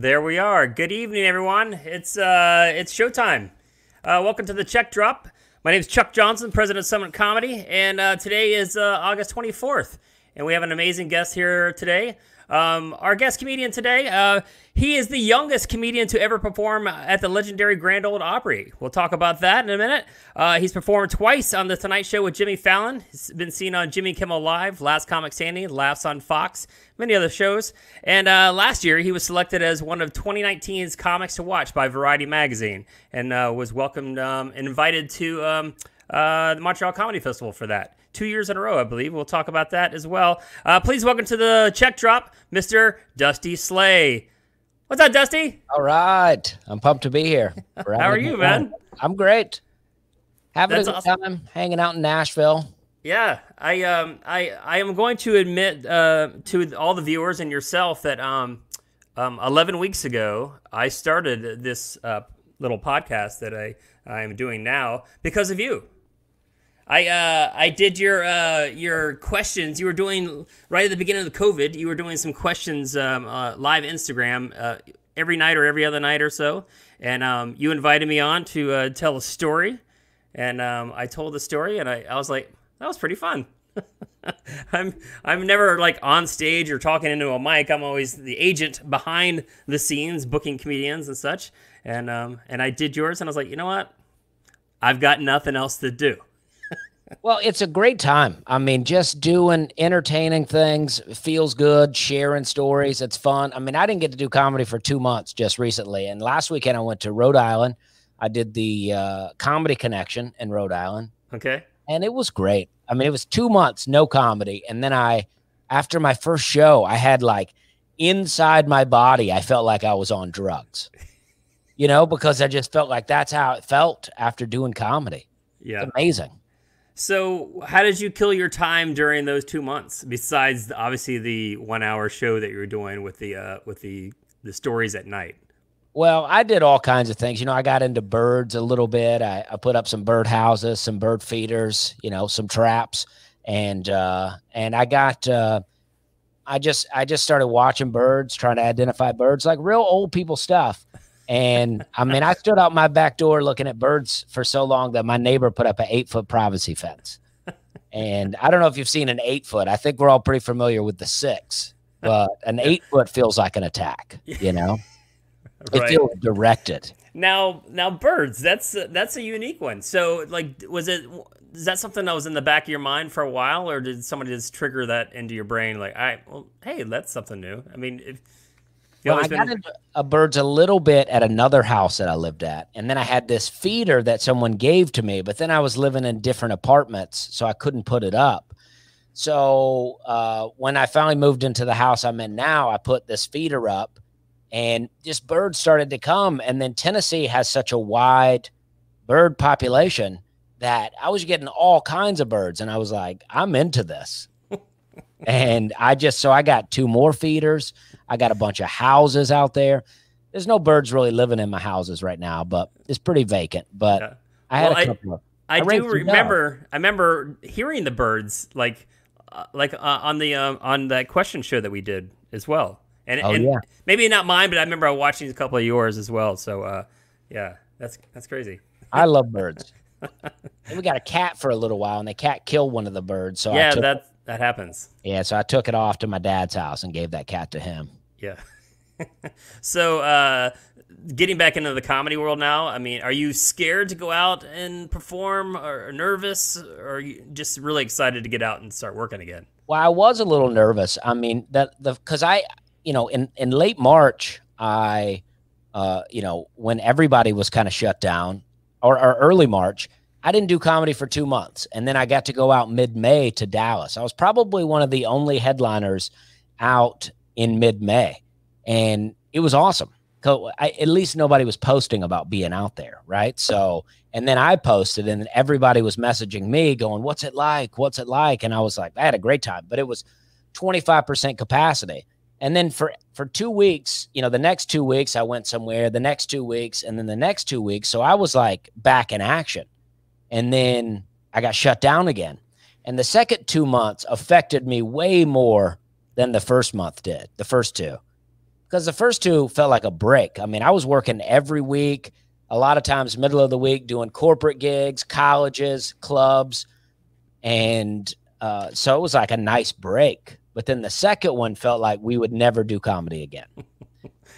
There we are. Good evening, everyone. It's showtime. Welcome to the Check Drop. My name is Chuck Johnson, President of Summit Comedy, and today is August 24th, and we have an amazing guest here today. Our guest comedian today, he is the youngest comedian to ever perform at the legendary Grand Ole Opry. We'll talk about that in a minute. He's performed twice on The Tonight Show with Jimmy Fallon. He's been seen on Jimmy Kimmel Live, Last Comic Standing, Laughs on Fox, many other shows. And last year, he was selected as one of 2019's Comics to Watch by Variety Magazine and was welcomed and invited to the Montreal Comedy Festival for that. 2 years in a row, I believe. We'll talk about that as well. Please welcome to the Check Drop, Mr. Dusty Slay. What's up, Dusty? All right. I'm pumped to be here. How are you, man? I'm great. Having That's a good awesome. time, hanging out in Nashville. Yeah, I am going to admit to all the viewers and yourself that 11 weeks ago, I started this little podcast that I am doing now because of you. I did your questions. You were doing right at the beginning of the COVID. You were doing some questions live Instagram every night or every other night or so, and you invited me on to tell a story, and I told the story, and I was like, that was pretty fun. I'm never like on stage or talking into a mic. I'm always the agent behind the scenes, booking comedians and such, and I did yours, and I was like, you know what? I've got nothing else to do. Well, it's a great time. I mean, just doing entertaining things feels good, sharing stories. It's fun. I mean, I didn't get to do comedy for 2 months just recently. And last weekend I went to Rhode Island. I did the Comedy Connection in Rhode Island. Okay. And it was great. I mean, it was 2 months, no comedy. And then after my first show, I had like inside my body, I felt like I was on drugs, because I just felt like that's how it felt after doing comedy. Yeah. It's amazing. So how did you kill your time during those 2 months, besides obviously the 1 hour show that you were doing with the stories at night? Well, I did all kinds of things. I got into birds a little bit. I put up some bird houses, some bird feeders, some traps, and I got I just started watching birds, trying to identify birds, like real old people stuff. And I mean, I stood out my back door looking at birds for so long that my neighbor put up an 8-foot privacy fence. And I don't know if you've seen an 8-foot. I think we're all pretty familiar with the 6, but an 8-foot feels like an attack, It Right. feels directed. Now birds, that's a unique one. So like, is that something that was in the back of your mind for a while, or did somebody just trigger that into your brain? Like, hey, that's something new. I mean, I got into birds a little bit at another house that I lived at. And then I had this feeder that someone gave to me, but then I was living in different apartments, so I couldn't put it up. So when I finally moved into the house I'm in now, I put this feeder up and just birds started to come. And then Tennessee has such a wide bird population that I was getting all kinds of birds. And I was like, I'm into this. And I got 2 more feeders. I got a bunch of houses out there. There's no birds really living in my houses right now, but it's pretty vacant. But yeah. I had a couple of. I do remember. I remember hearing the birds like on that question show that we did as well. And, yeah. Maybe not mine, but I remember watching a couple of yours as well. So yeah, that's crazy. I love birds. And we got a cat for a little while, and the cat killed one of the birds. So yeah, that happens. Yeah, so I took it off to my dad's house and gave that cat to him. Yeah. So getting back into the comedy world now, I mean, are you scared to go out and perform, or nervous, or are you just really excited to get out and start working again? Well, I was a little nervous. I mean, because in late March, when everybody was kind of shut down, or early March, I didn't do comedy for 2 months. And then I got to go out mid-May to Dallas. I was probably one of the only headliners out in mid-May. And it was awesome. At least nobody was posting about being out there, right? So, and then I posted, and everybody was messaging me going, what's it like? What's it like? And I was like, I had a great time. But it was 25% capacity. And then for 2 weeks, the next 2 weeks I went somewhere, the next 2 weeks, and then the next 2 weeks. So I was like back in action. And then I got shut down again. And the second 2 months affected me way more than the first month did, the first 2. because the first two felt like a break. I mean, I was working every week, a lot of times middle of the week, doing corporate gigs, colleges, clubs. And so it was like a nice break. But then the second one felt like we would never do comedy again.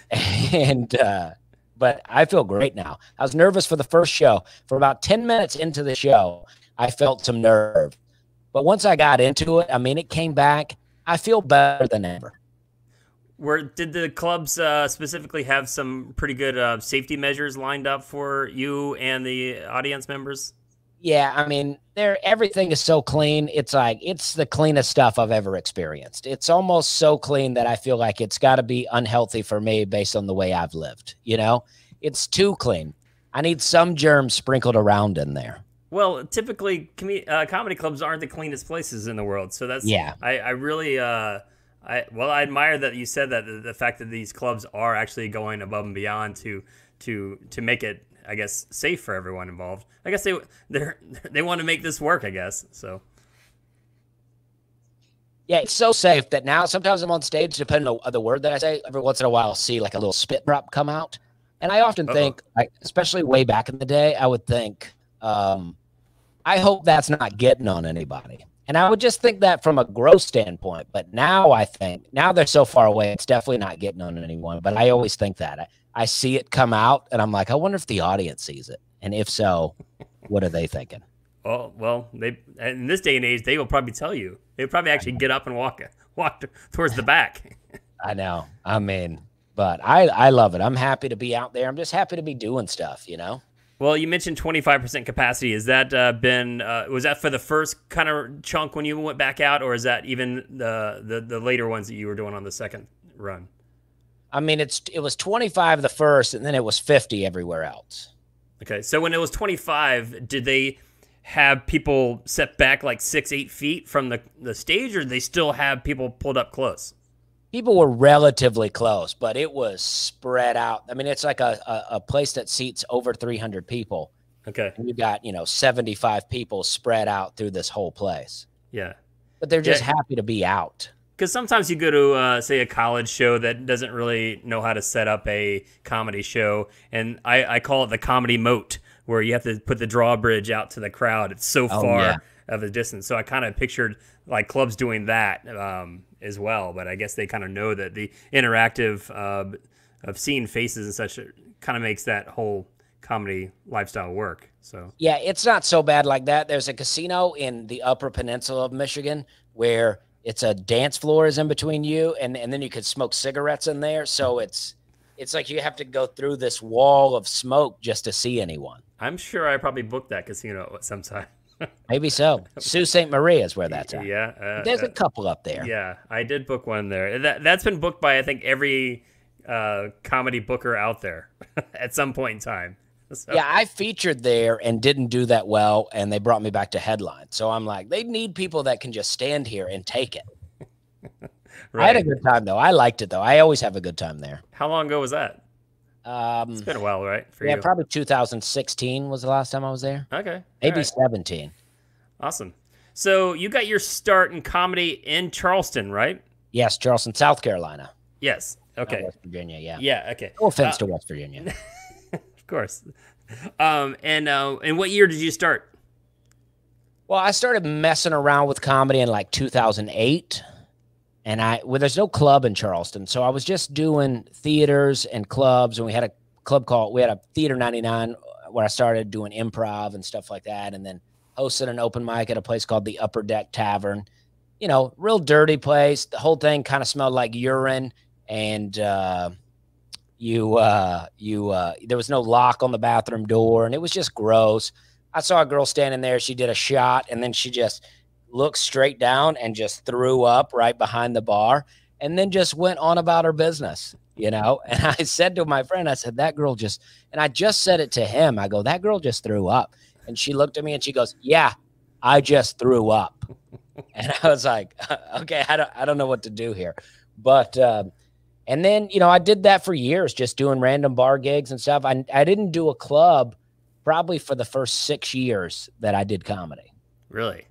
And but I feel great now. I was nervous for the first show. For about 10 minutes into the show, I felt some nerve. But once I got into it, I mean, it came back. I feel better than ever. Did the clubs specifically have some pretty good safety measures lined up for you and the audience members? Yeah, I mean, everything is so clean. It's like it's the cleanest stuff I've ever experienced. It's almost so clean that I feel like it's got to be unhealthy for me based on the way I've lived. You know, it's too clean. I need some germs sprinkled around in there. Well, typically, comedy clubs aren't the cleanest places in the world. So that's I really I admire that you said that the fact that these clubs are actually going above and beyond to make it, I guess, safe for everyone involved. I guess they want to make this work, I guess. So yeah, it's so safe that now sometimes I'm on stage, depending on the word that I say, every once in a while I'll see like a little spit drop come out. And I often think, like, especially way back in the day, I would think, I hope that's not getting on anybody. And I would just think that from a gross standpoint. But now I think, now they're so far away, it's definitely not getting on anyone. But I always think that. I see it come out, and I'm like, I wonder if the audience sees it. And if so, what are they thinking? Well, they in this day and age, they will probably tell you. They'll probably actually get up and walk towards the back. I know. I mean, but I love it. I'm happy to be out there. I'm just happy to be doing stuff, you know? Well, you mentioned 25% capacity. Has that was that for the first kind of chunk when you went back out, or is that even the later ones that you were doing on the second run? I mean, it was 25 the first, and then it was 50 everywhere else. Okay, so when it was 25, did they have people set back like 6-8 feet from the stage, or did they still have people pulled up close? People were relatively close, but it was spread out. I mean, it's like a place that seats over 300 people. Okay. And you got, 75 people spread out through this whole place. Yeah. But they're just happy to be out. Because sometimes you go to, say, a college show that doesn't really know how to set up a comedy show, and I call it the comedy moat, where you have to put the drawbridge out to the crowd. It's so far of a distance. So I kind of pictured like clubs doing that as well, but I guess they kind of know that the interactive of seeing faces and such kind of makes that whole comedy lifestyle work. So yeah, it's not so bad like that. There's a casino in the Upper Peninsula of Michigan where it's a dance floor is in between you, and then you could smoke cigarettes in there. So it's like you have to go through this wall of smoke just to see anyone. I'm sure I probably booked that casino at some time. Maybe so. Sault Ste. Marie is where that's at. Yeah. There's a couple up there. Yeah, I did book one there. That's been booked by, I think, every comedy booker out there at some point in time. So. Yeah, I featured there and didn't do that well, and they brought me back to headline. So I'm like, they need people that can just stand here and take it. Right. I had a good time, though. I liked it, though. I always have a good time there. How long ago was that? It's been a while, right? For you? Probably 2016 was the last time I was there. Okay. Maybe 17. Awesome. So you got your start in comedy in Charleston, right? Yes, Charleston, South Carolina. Yes. Okay. West Virginia, yeah. Yeah, okay. No offense to West Virginia. Of course. And what year did you start? Well, I started messing around with comedy in like 2008. And there's no club in Charleston, so I was just doing theaters and clubs, and we had a Theater 99 where I started doing improv and stuff like that, and then hosted an open mic at a place called the Upper Deck Tavern. Real dirty place. The whole thing kind of smelled like urine, and there was no lock on the bathroom door, and it was just gross. I saw a girl standing there. She did a shot, and then she just looked straight down and just threw up right behind the bar, and then just went on about her business, And I said to my friend, I said, that girl and I just said it to him. I go, that girl just threw up. And she looked at me and she goes, yeah, I just threw up. And I was like, okay, I don't know what to do here. But, and then, I did that for years, just doing random bar gigs and stuff. I didn't do a club probably for the first 6 years that I did comedy. Really?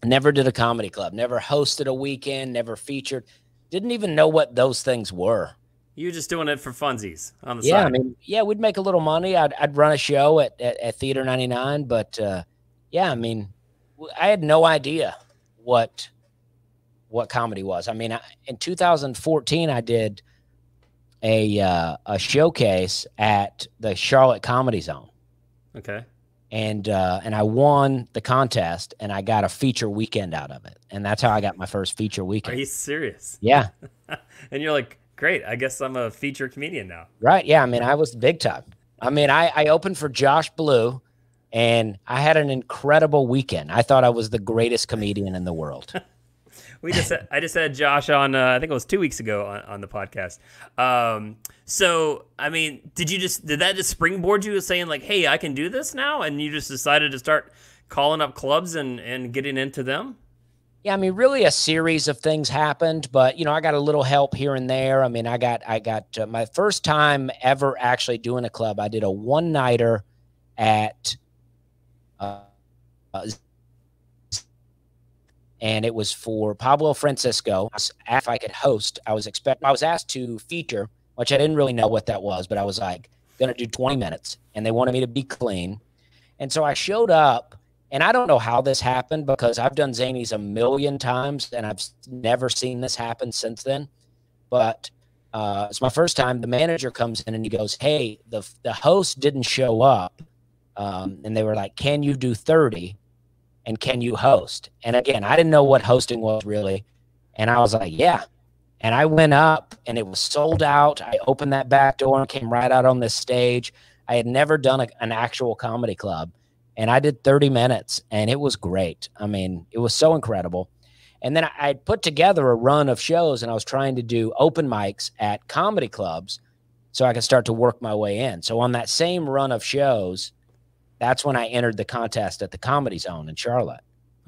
Never did a comedy club, never hosted a weekend, never featured, didn't even know what those things were. You were just doing it for funsies on the Yeah, side. I mean, yeah, we'd make a little money. I'd run a show at Theater 99, but yeah, I mean, I had no idea what comedy was. I mean, in 2014, I did a showcase at the Charlotte Comedy Zone, Okay. and I won the contest, and I got a feature weekend out of it, and that's how I got my first feature Are weekend. you serious? Yeah, And you're like, great. I guess I'm a feature comedian now. right. Yeah, I mean, I was big time. I mean, I opened for Josh Blue, and I had an incredible weekend. I thought I was the greatest comedian in the world. I just had Josh on. I think it was 2 weeks ago on the podcast. So I mean, did that just springboard you saying like, hey, I can do this now, and you just decided to start calling up clubs and getting into them? Yeah, I mean, really a series of things happened, but I got a little help here and there. I mean, I got my first time ever actually doing a club. I did a one-nighter at and it was for Pablo Francisco. If I could host, I was asked to feature, which I didn't really know what that was, but I was like going to do 20 minutes, and they wanted me to be clean. And so I showed up, and I don't know how this happened because I've done Zanies a million times, and I've never seen this happen since then. But it's my first time. The manager comes in, and he goes, hey, the host didn't show up. And they were like, can you do 30? And can you host? And again, I didn't know what hosting was really. And I was like, yeah. And I went up, and it was sold out. I opened that back door and came right out on this stage. I had never done an actual comedy club, and I did 30 minutes, and it was great. I mean, it was so incredible. And then I put together a run of shows, and I was trying to do open mics at comedy clubs so I could start to work my way in. So on that same run of shows, that's when I entered the contest at the Comedy Zone in Charlotte.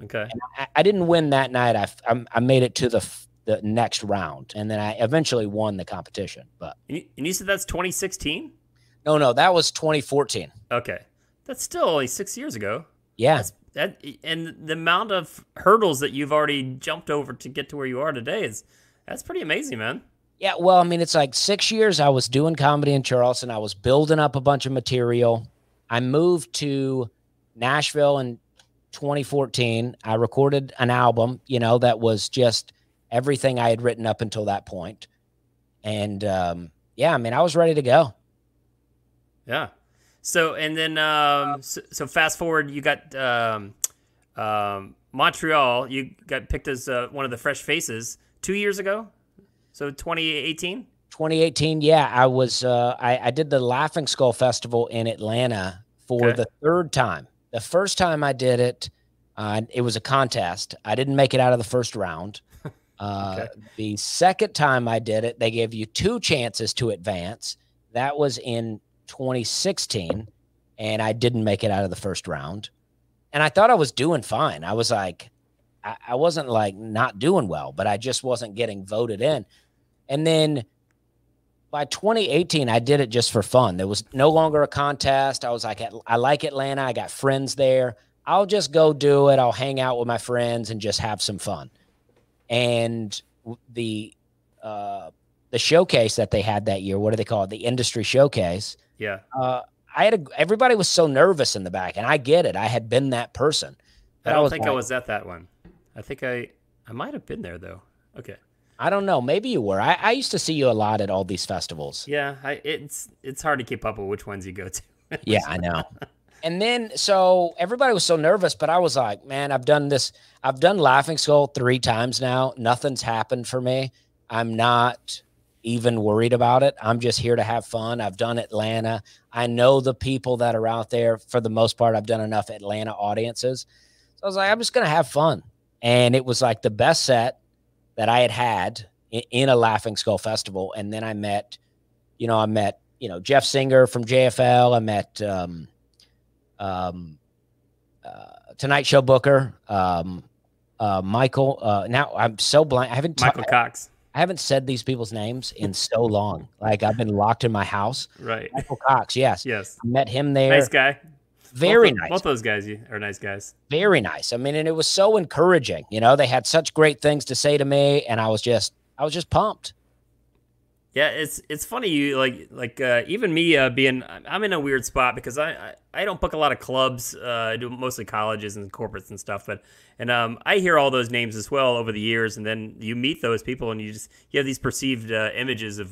Okay. And I didn't win that night. I made it to the next round, and then I eventually won the competition. But And you said that's 2016? no, that was 2014. Okay. That's still only 6 years ago. Yeah. And the amount of hurdles that you've already jumped over to get to where you are today that's pretty amazing, man. Yeah, well, I mean, it's like 6 years I was doing comedy in Charleston. I was building up a bunch of material. I moved to Nashville in 2014. I recorded an album, that was just everything I had written up until that point. And yeah, I mean, I was ready to go. Yeah. So, and then, so fast forward, you got Montreal, you got picked as one of the fresh faces 2 years ago. So 2018? 2018, yeah. I was, I did the Laughing Skull Festival in Atlanta for the third time. The first time I did it, it was a contest. I didn't make it out of the first round. The second time I did it, they gave you 2 chances to advance. That was in 2016, and I didn't make it out of the first round. And I thought I was doing fine. I was like, I wasn't like not doing well, but I just wasn't getting voted in. And then by 2018, I did it just for fun. There was no longer a contest. I was like, I like Atlanta. I got friends there. I'll just go do it. I'll hang out with my friends and just have some fun. And the showcase that they had that year, what do they call it? The industry showcase. Yeah. Everybody was so nervous in the back, and I get it. I had been that person. I don't think I was at that one. I think I might have been there though. Okay. I don't know. Maybe you were. I used to see you a lot at all these festivals. Yeah, it's hard to keep up with which ones you go to. Yeah, I know. And then, so everybody was so nervous, but I was like, man, I've done Laughing Skull 3 times now. Nothing's happened for me. I'm not even worried about it. I'm just here to have fun. I've done Atlanta. I know the people that are out there. For the most part, I've done enough Atlanta audiences. So I was like, I'm just going to have fun. And it was like the best set that I had in a Laughing Skull Festival. And then I met Jeff Singer from JFL. I met Tonight Show Booker, Michael. Now I'm so blank. Michael Cox. I haven't said these people's names in so long. Like I've been locked in my house. Right. Michael Cox. Yes. Yes. I met him there. Nice guy. Very nice. Both those guys are nice guys. Very nice. I mean, and it was so encouraging. They had such great things to say to me, and I was just pumped. Yeah, it's funny you even me being I'm in a weird spot because I don't book a lot of clubs. I do mostly colleges and corporates and stuff, but I hear all those names as well over the years, and then you meet those people and you have these perceived images of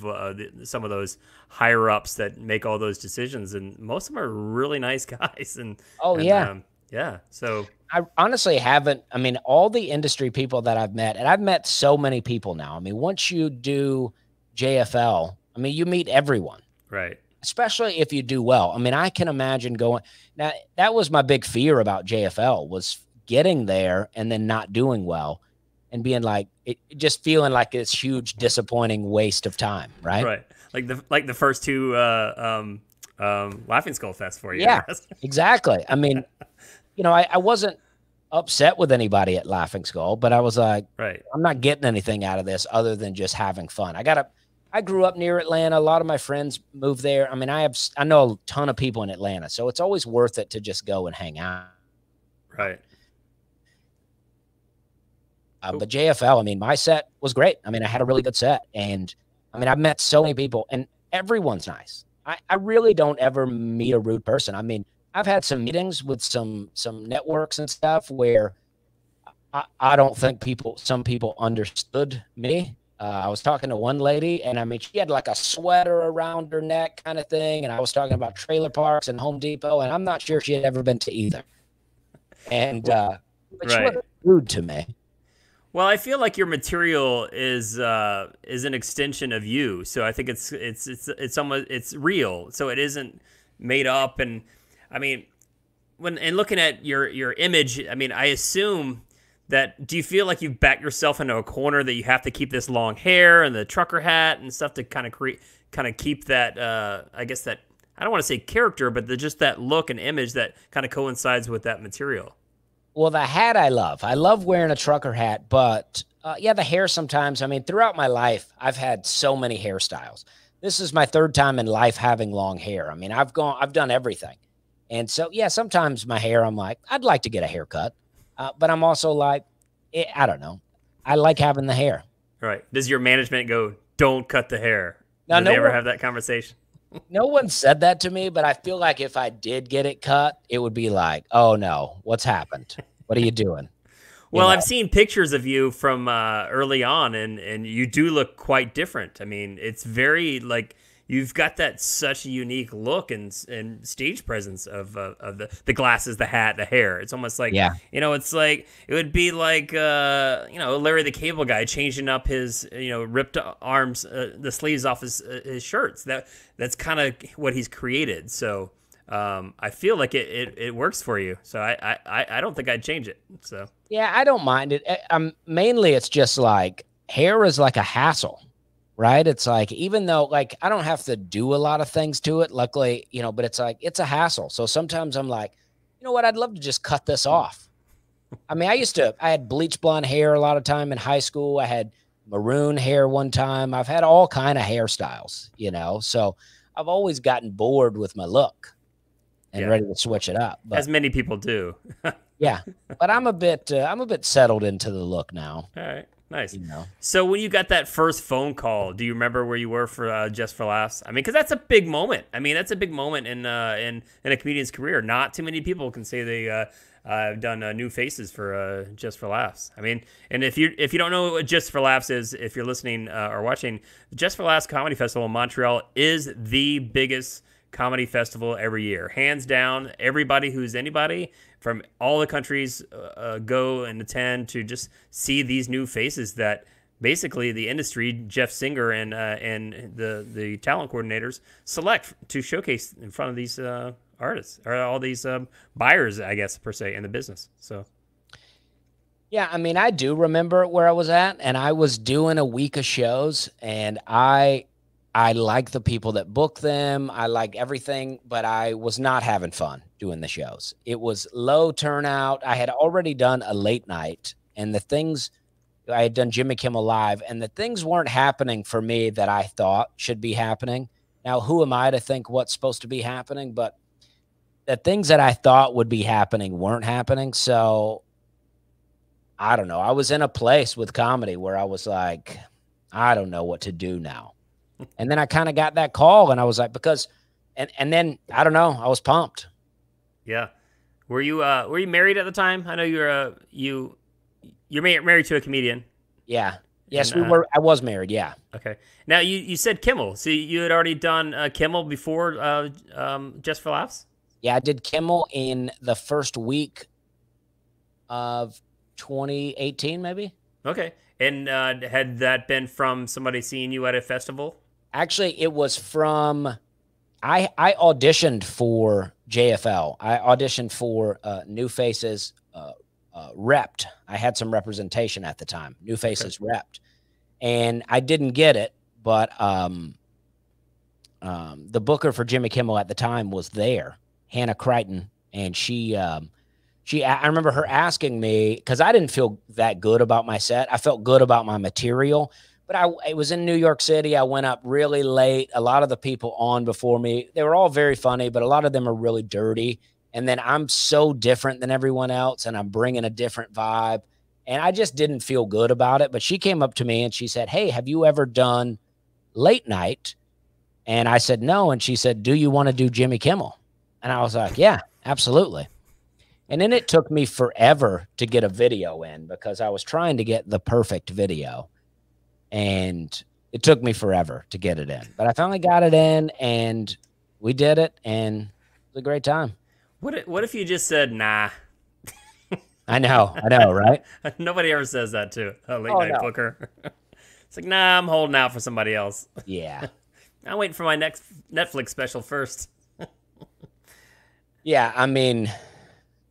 some of those higher ups that make all those decisions, and most of them are really nice guys. Yeah, so I honestly haven't. I mean, all the industry people that I've met, and I've met so many people now. I mean, once you do JFL, I mean, you meet everyone, right. especially if you do well. I mean, I can imagine going now. That was my big fear about JFL, was getting there and then not doing well and being like, just feeling like this huge disappointing waste of time. Right. Right. Like the first two Laughing Skull Fest for you. Yeah, exactly. I mean, I wasn't upset with anybody at Laughing Skull, but I was like, right. I'm not getting anything out of this other than just having fun. I grew up near Atlanta. A lot of my friends moved there. I mean, I know a ton of people in Atlanta, so it's always worth it to just go and hang out. Right. But JFL, I mean, my set was great. I mean, I had a really good set, and I mean, I've met so many people, and everyone's nice. I really don't ever meet a rude person. I mean, I've had some meetings with some networks and stuff where I don't think some people understood me. I was talking to one lady, and I mean, she had like a sweater around her neck kind of thing, and I was talking about trailer parks and Home Depot, and I'm not sure she had ever been to either. And but she wasn't rude to me. Well, I feel like your material is an extension of you, so I think it's real, so it isn't made up. And I mean, looking at your image, I mean, I assume that, do you feel like you've backed yourself into a corner that you have to keep this long hair and the trucker hat and stuff to kind of keep that I guess that, I don't want to say character, but just that look and image that kind of coincides with that material? Well, the hat I love. I love wearing a trucker hat, but yeah, the hair sometimes. I mean, throughout my life, I've had so many hairstyles. This is my third time in life having long hair. I mean, I've done everything. And so, yeah, sometimes my hair, I'm like, I'd like to get a haircut. But I'm also like, I don't know. I like having the hair. Right. Does your management go, don't cut the hair? Now, Did they ever have that conversation? No one said that to me, but I feel like if I did get it cut, it would be like, oh no, what's happened? What are you doing? Well, I've seen pictures of you from early on, and you do look quite different. I mean, it's very like you've got that such a unique look and stage presence of the glasses, the hat, the hair. It's almost like, it's like, it would be like, Larry the Cable Guy changing up his, ripped arms, the sleeves off his shirts. That's kind of what he's created. So I feel like it works for you. So I don't think I'd change it. So yeah, I don't mind it. Mainly it's just like hair is like a hassle. Right. It's like, even though like I don't have to do a lot of things to it, luckily, but it's like, it's a hassle. So sometimes I'm like, you know what? I'd love to just cut this off. I mean, I had bleach blonde hair a lot of time in high school. I had maroon hair one time. I've had all kind of hairstyles, so I've always gotten bored with my look and ready to switch it up. But, as many people do. Yeah. But I'm a bit settled into the look now. All right. Nice. So when you got that first phone call, do you remember where you were for Just for Laughs? I mean, because that's a big moment. I mean, that's a big moment in a comedian's career. Not too many people can say they have done new faces for Just for Laughs. I mean, and if you don't know what Just for Laughs is, if you're listening or watching, Just for Laughs Comedy Festival in Montreal is the biggest comedy festival every year, hands down. Everybody who's anybody from all the countries go and attend to just see these new faces that basically the industry, Jeff Singer and the talent coordinators select to showcase in front of these artists or all these buyers, I guess, per se, in the business. So yeah, I mean, I do remember where I was at, and I was doing a week of shows, and I like the people that book them. I like everything, but I was not having fun doing the shows. It was low turnout. I had already done a late night, and I had done Jimmy Kimmel Live, and the things weren't happening for me that I thought should be happening. Now, who am I to think what's supposed to be happening? But the things that I thought would be happening weren't happening. So I don't know. I was in a place with comedy where I was like, I don't know what to do now. And then I kind of got that call, and I was like, because, and then I don't know, I was pumped. Yeah. Were you married at the time? I know you're married to a comedian. Yeah. Yes, And, I was married. Yeah. okay. Now you said Kimmel. So you had already done Kimmel before Just for Laughs? Yeah, I did Kimmel in the first week of 2018, maybe. Okay. And had that been from somebody seeing you at a festival? Actually, it was from I auditioned for JFL. I auditioned for New Faces Repped. I had some representation at the time. New Faces Repped, and I didn't get it, but the booker for Jimmy Kimmel at the time was there, Hannah Crichton, and I remember her asking me, because I didn't feel that good about my set. I felt good about my material, but it was in New York City. I went up really late. A lot of the people on before me, they were all very funny, but a lot of them are really dirty. And then I'm so different than everyone else, and I'm bringing a different vibe. And I just didn't feel good about it. But she came up to me and she said, "Hey, have you ever done late night?" And I said, "No." And she said, "Do you want to do Jimmy Kimmel?" And I was like, "Yeah, absolutely." And then it took me forever to get a video in because I was trying to get the perfect video. And it took me forever to get it in. But I finally got it in, and we did it, and it was a great time. What if you just said, nah? I know, right? Nobody ever says that to a late Oh, night no. booker. It's like, nah, I'm holding out for somebody else. Yeah. I'm waiting for my next Netflix special first. Yeah, I mean,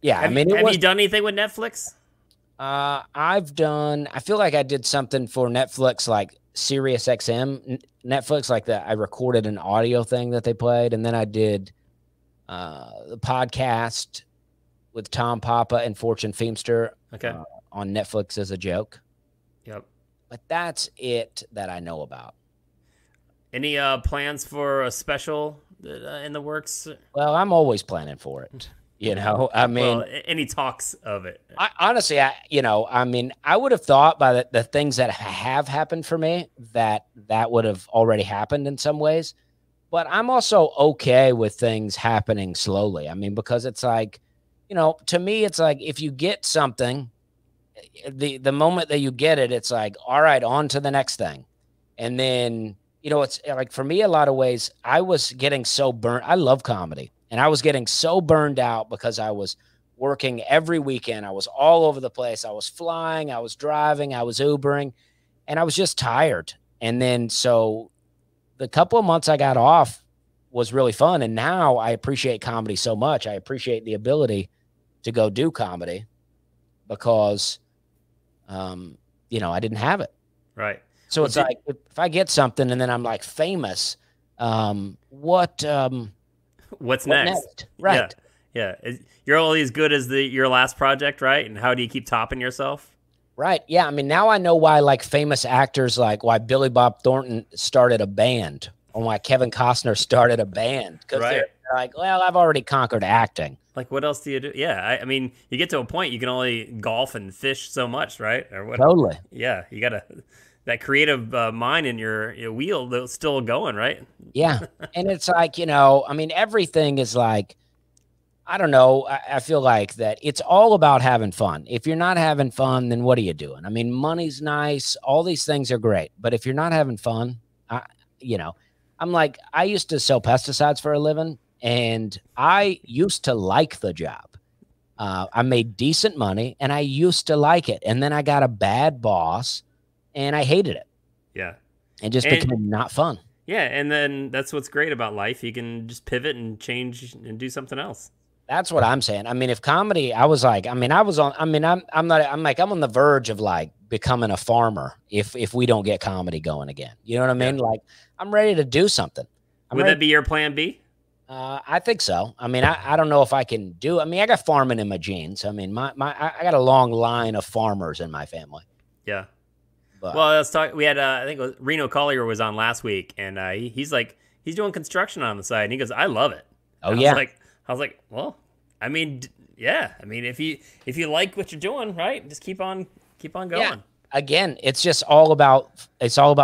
Have you done anything with Netflix? I feel like I did something for Netflix, like Sirius XM Netflix, like that. I recorded an audio thing that they played, and then I did the podcast with Tom Papa and Fortune Feimster on Netflix as a joke. Yep. But that's it that I know about. Any plans for a special in the works? Well, I'm always planning for it. I mean, well, any talks of it? Honestly, I would have thought by the things that have happened for me that would have already happened in some ways. But I'm also okay with things happening slowly. I mean, because it's like, to me, it's like if you get something, the moment that you get it, it's like, all right, on to the next thing. And then, it's like for me, a lot of ways, I was getting so burnt. I love comedy. And I was getting so burned out because I was working every weekend. I was all over the place. I was flying, I was driving, I was Ubering, and I was just tired. And then so the couple of months I got off was really fun. And now I appreciate comedy so much. I appreciate the ability to go do comedy because, I didn't have it. Right. So it's like, if I get something and then I'm like famous, what's next? Right. Yeah. You're only as good as your last project, right? And how do you keep topping yourself? Right. Yeah. I mean, now I know why like famous actors, like why Billy Bob Thornton started a band or why Kevin Costner started a band. Because they're like, well, I've already conquered acting. Like, what else do you do? Yeah. I mean, you get to a point you can only golf and fish so much, right? Or what? Totally. Yeah. You got to... that creative mind in your wheel that's still going, right? Yeah. And it's like, I mean, everything is like, I don't know. I feel like that it's all about having fun. If you're not having fun, then what are you doing? I mean, money's nice. All these things are great. But if you're not having fun, I'm like, I used to sell pesticides for a living, and I used to like the job. I made decent money, and I used to like it. And then I got a bad boss, and I hated it. Yeah. It just became not fun. Yeah, and then that's what's great about life. You can just pivot and change and do something else. That's what I'm saying. I mean, if comedy, I'm on the verge of like becoming a farmer if we don't get comedy going again. You know what I mean? Yeah. Like, I'm ready to do something. Would that be your plan B? I think so. I mean, I don't know if I can do. I mean, I got farming in my genes. I mean, I got a long line of farmers in my family. Yeah. But. Well, let's talk. We had I think Reno Collier was on last week, and he's doing construction on the side, and he goes, "I love it." Oh yeah. I was like, well, I mean, yeah. I mean, if you like what you're doing, right, just keep on going. Yeah. Again, it's all about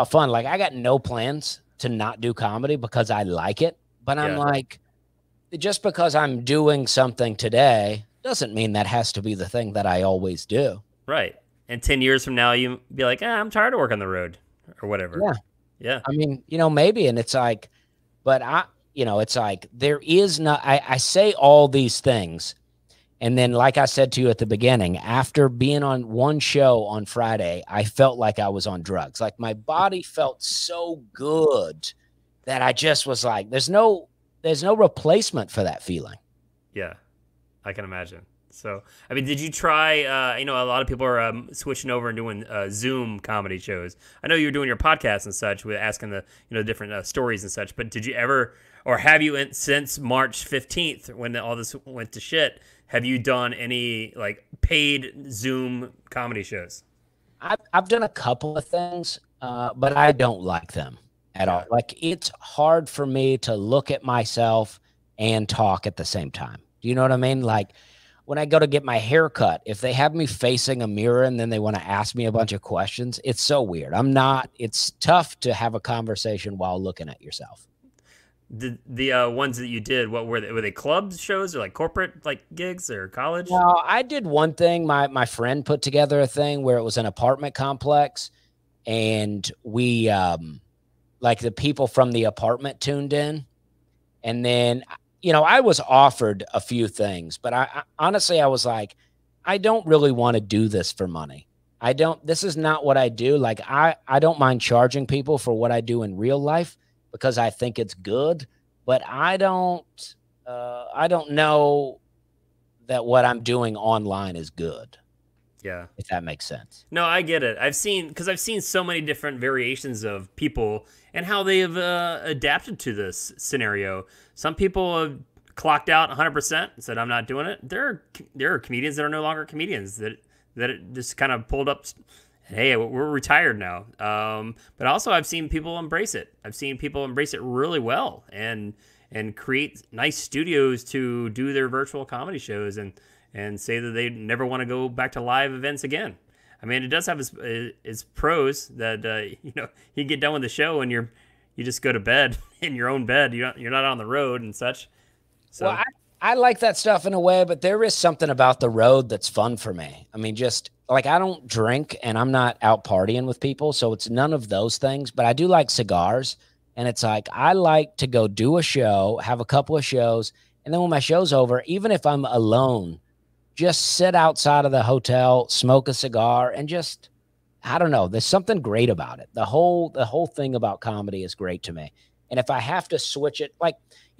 fun. Like, I got no plans to not do comedy because I like it. But I'm Yeah. like, just because I'm doing something today doesn't mean that has to be the thing that I always do. Right. And 10 years from now, you be like, I'm tired of working on the road or whatever. Yeah. Yeah. I mean, maybe. And it's like, but it's like there is not, I say all these things. And then, like I said to you at the beginning, after being on one show on Friday, I felt like I was on drugs. Like my body felt so good that I just was like, there's no replacement for that feeling. Yeah, I can imagine. So, I mean, did you try, a lot of people are switching over and doing Zoom comedy shows. I know you were doing your podcast and such with asking the, different stories and such, but did you ever, or have you, since March 15th, when all this went to shit, have you done any like paid Zoom comedy shows? I've done a couple of things, but I don't like them at all. Like it's hard for me to look at myself and talk at the same time. Do you know what I mean? Like when I go to get my hair cut, if they have me facing a mirror and then they want to ask me a bunch of questions, it's so weird. It's tough to have a conversation while looking at yourself. The ones that you did, what were they? Were they club shows or like corporate like gigs or college? No, I did one thing. My friend put together a thing where it was an apartment complex, and we like the people from the apartment tuned in, and then I was offered a few things, but I honestly I was like, I don't really want to do this for money. This is not what I do. Like I don't mind charging people for what I do in real life, because I think it's good, but I don't know that what I'm doing online is good. Yeah. If that makes sense. No, I get it. I've seen so many different variations of people and how they have adapted to this scenario. Some people have clocked out 100% and said, I'm not doing it. There are comedians that are no longer comedians that it just kind of pulled up. Hey, we're retired now. But also I've seen people embrace it. I've seen people embrace it really well and create nice studios to do their virtual comedy shows and say that they never want to go back to live events again. I mean, it does have its pros that, you get done with the show and you just go to bed in your own bed. You're not on the road and such. So well, I like that stuff in a way, but there is something about the road that's fun for me. I mean, just like I don't drink and I'm not out partying with people, so it's none of those things, but I do like cigars. And it's like, I like to go do a show, have a couple of shows. And then when my show's over, even if I'm alone, just sit outside of the hotel, smoke a cigar, and just, I don't know. There's something great about it. The whole thing about comedy is great to me. And if I have to switch it, like,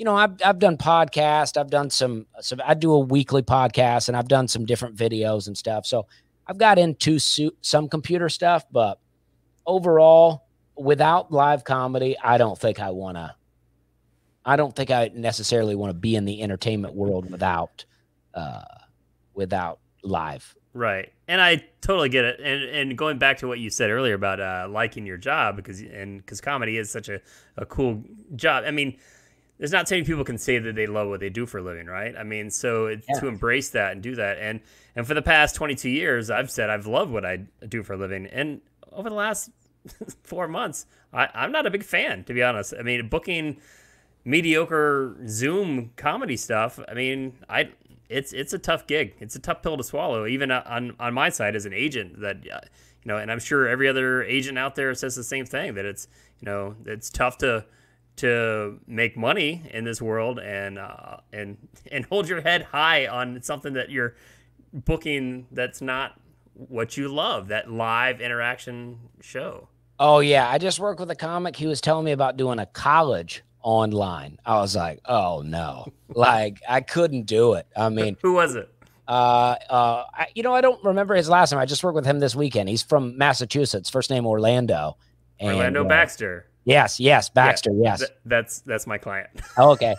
I've done podcasts, I've done some, I do a weekly podcast, and I've done some different videos and stuff. So I've got into some computer stuff, but overall, without live comedy, I don't think I necessarily want to be in the entertainment world without live. Right. And I totally get it. And going back to what you said earlier about liking your job, because comedy is such a cool job. I mean, there's not too many people can say that they love what they do for a living, right? I mean, so to embrace that and do that. And for the past 22 years, I've said I've loved what I do for a living. And over the last 4 months, I'm not a big fan, to be honest. I mean, booking mediocre Zoom comedy stuff, I mean, it's a tough gig. It's a tough pill to swallow, even on my side as an agent. That and I'm sure every other agent out there says the same thing, that it's it's tough to make money in this world and hold your head high on something that you're booking that's not what you love, that live interaction show. Oh yeah, I just worked with a comic. He was telling me about doing a college online. I was like, oh no, like I couldn't do it. I mean, who was it? I don't remember his last name. I just worked with him this weekend. He's from Massachusetts. First name Orlando. Orlando Baxter. Yes, Baxter. Yeah, yes, that's my client. Oh, okay.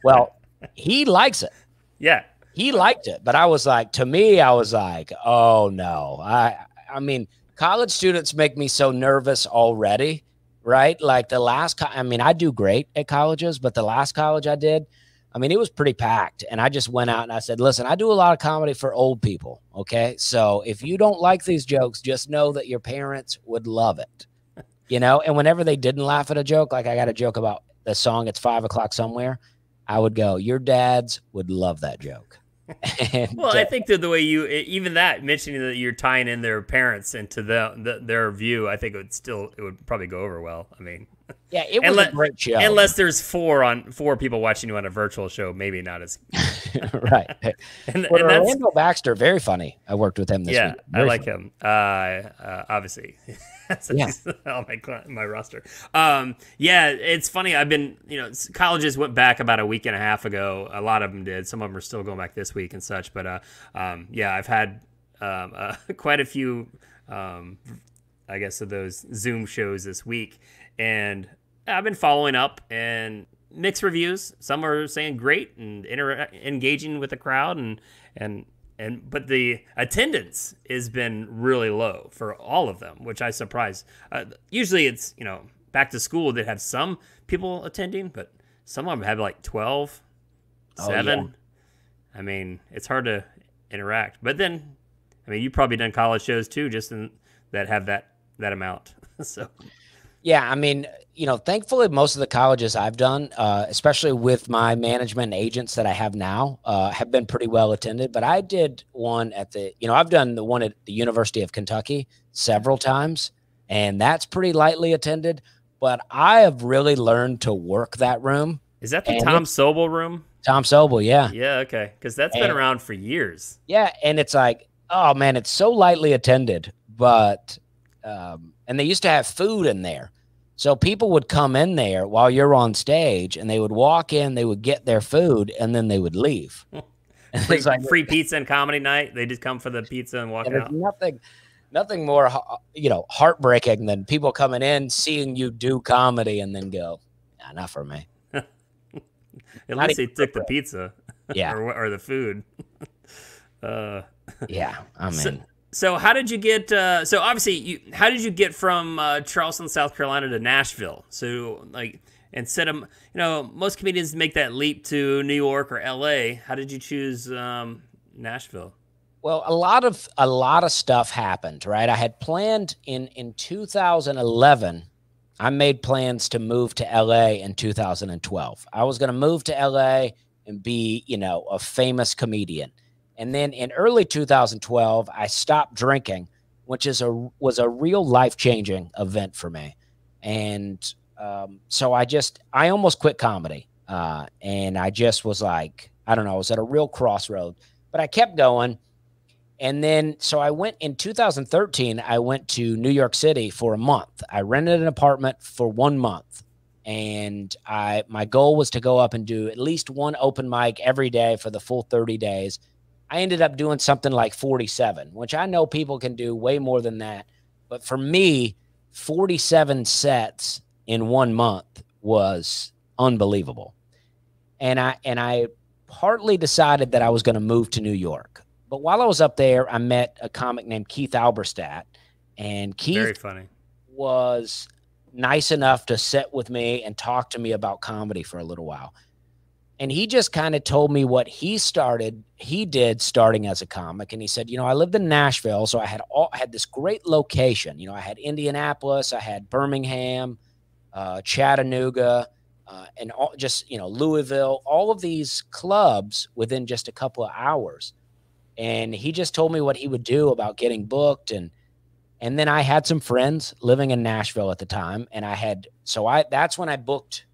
Well, he likes it. Yeah, he liked it, but I was like, oh no. I mean, college students make me so nervous already, right? Like I do great at colleges, but the last college I did, I mean, it was pretty packed. And I just went out and I said, listen, I do a lot of comedy for old people. Okay. So if you don't like these jokes, just know that your parents would love it. you know, and whenever they didn't laugh at a joke, like I got a joke about the song It's 5 O'Clock Somewhere, I would go, your dads would love that joke. And, Well, I think that the way you, even that, mentioning that you're tying in their parents into their view, I think it would probably go over well. I mean, yeah, it was a great show. Unless there's four people watching you on a virtual show, maybe not as right. and Orlando Baxter, very funny. I worked with him this week. I like him. Obviously, he's on my roster. Yeah, it's funny. I've been, colleges went back about a week and a half ago. A lot of them did. Some of them are still going back this week and such. But yeah, I've had quite a few, I guess, of those Zoom shows this week, and I've been following up and mixed reviews. Some are saying great and engaging with the crowd, but the attendance has been really low for all of them, which I surprised. Usually it's, back to school, they have some people attending, but some of them have like 12, 7. Yeah. I mean, it's hard to interact. But then, I mean, you've probably done college shows too, that have that amount. So. Yeah, I mean, thankfully, most of the colleges I've done, especially with my management and agents that I have now, have been pretty well attended. But I did one I've done the one at the University of Kentucky several times, and that's pretty lightly attended. But I have really learned to work that room. Is that the Tom Sobel room? Tom Sobel, yeah. Yeah, okay. Because that's been around for years. Yeah, and it's like, oh, man, it's so lightly attended. But, and they used to have food in there. So people would come in there while you're on stage, and they would walk in, they would get their food, and then they would leave. Free pizza and comedy night. They just come for the pizza and walk out. Nothing more, heartbreaking than people coming in, seeing you do comedy, and then go, nah, not for me. At least they took the pizza, yeah, or the food. Yeah, I mean. So how did you get? So obviously, how did you get from Charleston, South Carolina, to Nashville? So instead of most comedians make that leap to New York or L.A. How did you choose Nashville? Well, a lot of stuff happened, right? I had planned in 2011. I made plans to move to L.A. in 2012. I was going to move to L.A. and be a famous comedian. And then in early 2012, I stopped drinking, which was a real life-changing event for me. And so I almost quit comedy. And I just was like, I don't know, I was at a real crossroad. But I kept going. And then, so I went in 2013, I went to New York City for a month. I rented an apartment for 1 month. And my goal was to go up and do at least one open mic every day for the full 30 days. I ended up doing something like 47, which I know people can do way more than that. But for me, 47 sets in 1 month was unbelievable. And I partly decided that I was going to move to New York. But while I was up there, I met a comic named Keith Alberstadt. And Keith very funny. Was nice enough to sit with me and talk to me about comedy for a little while. And he just kind of told me what he did starting as a comic. And he said, I lived in Nashville, so I had this great location. I had Indianapolis, I had Birmingham, Chattanooga, and Louisville, all of these clubs within just a couple of hours. And he just told me what he would do about getting booked. And then I had some friends living in Nashville at the time. And that's when I booked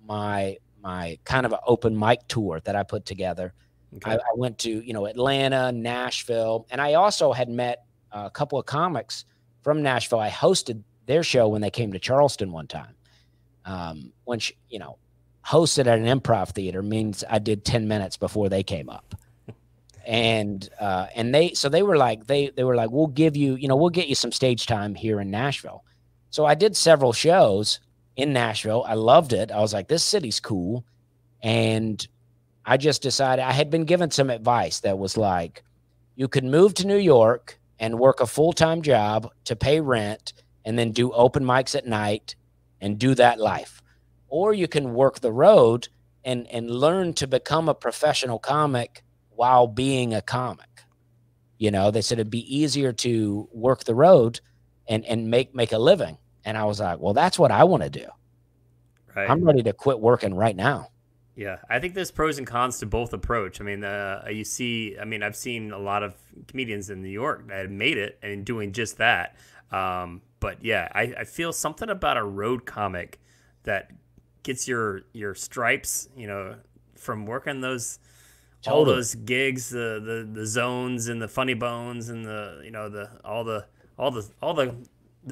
my kind of an open mic tour that I put together. Okay. I went to, Atlanta, Nashville, and I also had met a couple of comics from Nashville. I hosted their show when they came to Charleston one time. Hosted at an improv theater means I did 10 minutes before they came up. And they were like, we'll give you, we'll get you some stage time here in Nashville. So I did several shows in Nashville. I loved it. I was like, this city's cool. And I just decided, I had been given some advice that was like, you could move to New York and work a full-time job to pay rent and then do open mics at night and do that life. Or you can work the road and learn to become a professional comic while being a comic. They said it'd be easier to work the road and make a living. And I was like, well, that's what I want to do. Right. I'm ready to quit working right now. Yeah, I think there's pros and cons to both approach. I mean, I've seen a lot of comedians in New York that have made it and doing just that. But yeah, I feel something about a road comic that gets your stripes, from working all those gigs, the zones and the funny bones and all the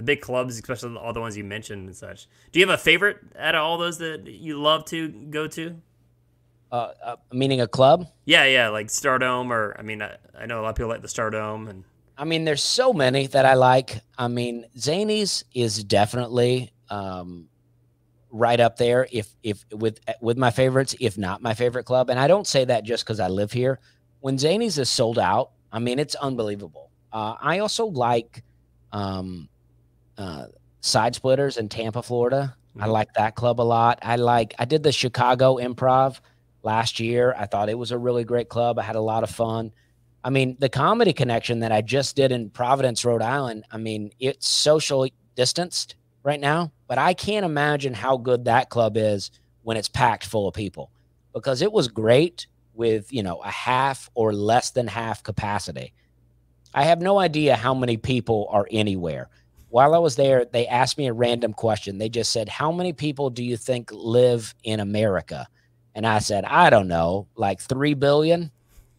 big clubs, especially all the ones you mentioned and such. Do you have a favorite out of all those that you love to go to? Meaning a club? Yeah, like Stardome, or I know a lot of people like the Stardome, and there's so many that I like. Zanies is definitely right up there, if with my favorites, if not my favorite club. And I don't say that just because I live here. When Zanies is sold out, it's unbelievable. I also like Side Splitters in Tampa, Florida. I like that club a lot. I did the Chicago Improv last year. I thought it was a really great club. I had a lot of fun. The Comedy Connection that I just did in Providence, Rhode Island, it's socially distanced right now, but I can't imagine how good that club is when it's packed full of people, because it was great with, a half or less than half capacity. I have no idea how many people are anywhere. While I was there, they asked me a random question. They just said, how many people do you think live in America? And I said, I don't know, like 3 billion.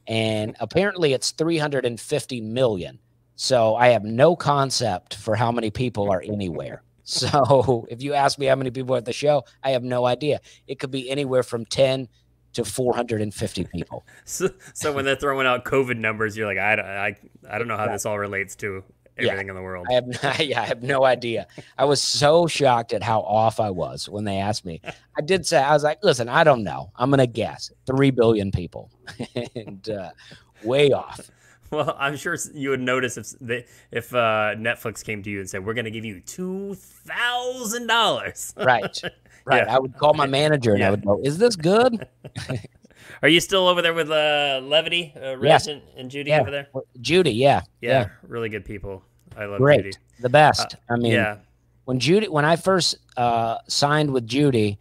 And apparently it's 350 million. So I have no concept for how many people are anywhere. So if you ask me how many people are at the show, I have no idea. It could be anywhere from 10 to 450 people. So when they're throwing out COVID numbers, you're like, I don't know how this all relates to everything in the world. I have no idea. I was so shocked at how off I was when they asked me. I did say, I was like, listen, I don't know. I'm going to guess 3 billion people. And way off. Well, I'm sure you would notice if Netflix came to you and said, we're going to give you $2,000. Right. Yeah. I would call my manager and I would go, is this good? Are you still over there with Levity, Reg, and Judy over there? Judy, yeah. Really good people. I love Great. Judy. The best. When I first signed with Judy,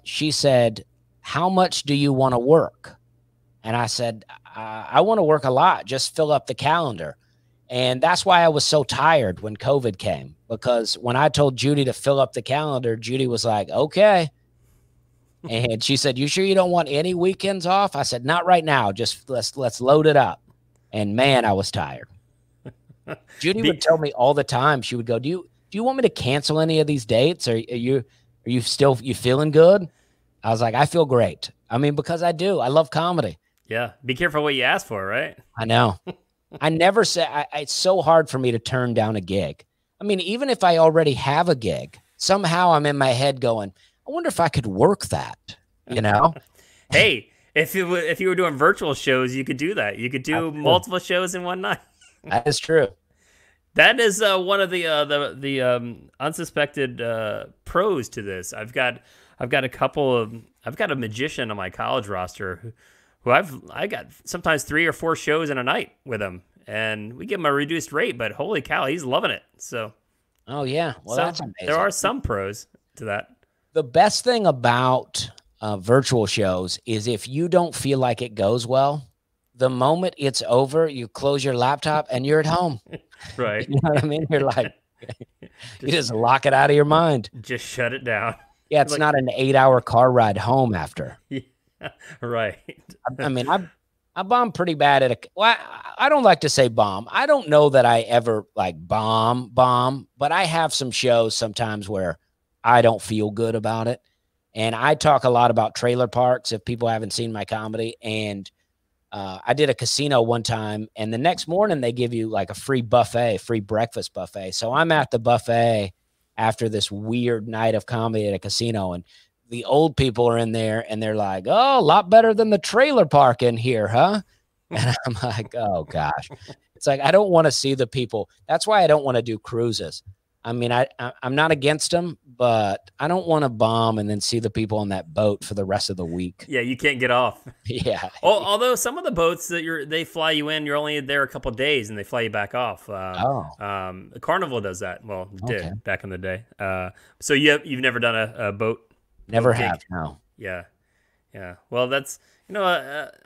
she said, how much do you want to work? And I said, I want to work a lot. Just fill up the calendar. And that's why I was so tired when COVID came, because when I told Judy to fill up the calendar, Judy was like, okay. And she said, you sure you don't want any weekends off? I said, not right now. Just let's load it up. And man, I was tired. Judy would tell me all the time. She would go, do you want me to cancel any of these dates? Are you feeling good? I was like, I feel great. Because I do. I love comedy. Yeah. Be careful what you ask for, right? I know. I never say, it's so hard for me to turn down a gig. Even if I already have a gig, somehow I'm in my head going, I wonder if I could work that, Hey, if you were doing virtual shows, you could do that. You could do multiple shows in one night. That is true. That is one of the unsuspected pros to this. I've got a magician on my college roster who I got sometimes 3 or 4 shows in a night with him, and we give him a reduced rate, but holy cow, he's loving it. So, oh yeah, well that's amazing. There are some pros to that. The best thing about virtual shows is if you don't feel like it goes well, the moment it's over, you close your laptop and you're at home. Right. You know what I mean? You're like, you just lock it out of your mind. Just shut it down. Yeah, it's not an 8-hour car ride home after. Yeah, right. I bomb pretty bad at I don't like to say bomb. I don't know that I ever bomb, but I have some shows sometimes where I don't feel good about it. And I talk a lot about trailer parks if people haven't seen my comedy. And I did a casino one time, and the next morning they give you a free breakfast buffet. So I'm at the buffet after this weird night of comedy at a casino, and the old people are in there and they're like, oh, a lot better than the trailer park in here, huh? And I'm like, oh gosh. It's like, I don't want to see the people. That's why I don't want to do cruises. I mean, I'm not against them, but I don't want to bomb and then see the people on that boat for the rest of the week. Yeah, you can't get off. Yeah. Although some of the boats that they fly you in, you're only there a couple of days and they fly you back off. Carnival does that. Well, it did back in the day. So you've never done a boat? Never have. No. Yeah. Well, that's I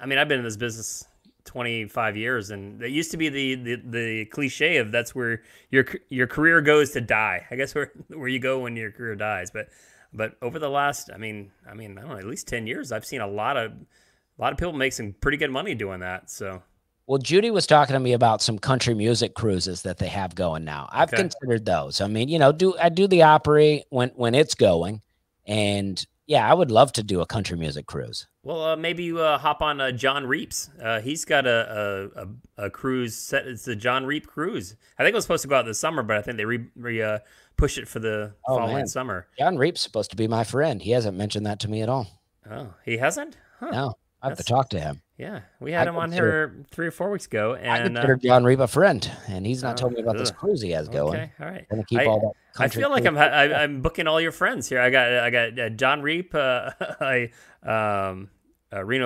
mean, I've been in this business 25 years, and it used to be the cliche of that's where your career goes to die. I guess where you go when your career dies. But over the last, I don't know, at least 10 years, I've seen a lot of people make some pretty good money doing that. So. Well, Judy was talking to me about some country music cruises that they have going now. I've considered those. I mean, I do the Opry when it's going, and yeah, I would love to do a country music cruise. Well, maybe you hop on John Reap's. He's got a cruise set. It's the John Reap cruise. I think it was supposed to go out this summer, but I think they push it for the following summer. John Reap's supposed to be my friend. He hasn't mentioned that to me at all. Oh, he hasn't? Huh. No, I have to talk to him. Yeah, we had him on here 3 or 4 weeks ago, and I consider John Reap a friend, and he's not told me about this cruise he has going. Okay, all right. Gonna keep all that. I feel like I'm booking all your friends here. I got John Reap, Reno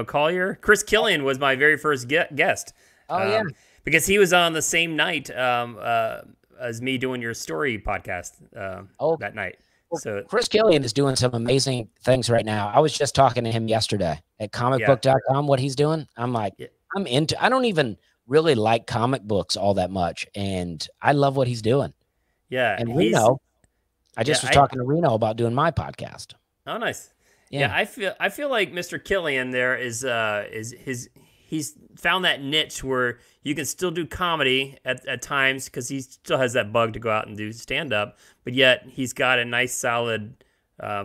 Collier, Chris Killian was my very first guest. Oh yeah, because he was on the same night as me doing your story podcast that night. So Chris Killian is doing some amazing things right now. I was just talking to him yesterday at comicbook.com, what he's doing. I'm like, I don't even really like comic books all that much. And I love what he's doing. Yeah. And Reno, I was talking to Reno about doing my podcast. Oh, nice. Yeah. I feel like Mr. Killian there he's found that niche where you can still do comedy at times because he still has that bug to go out and do stand-up, but yet he's got a nice, solid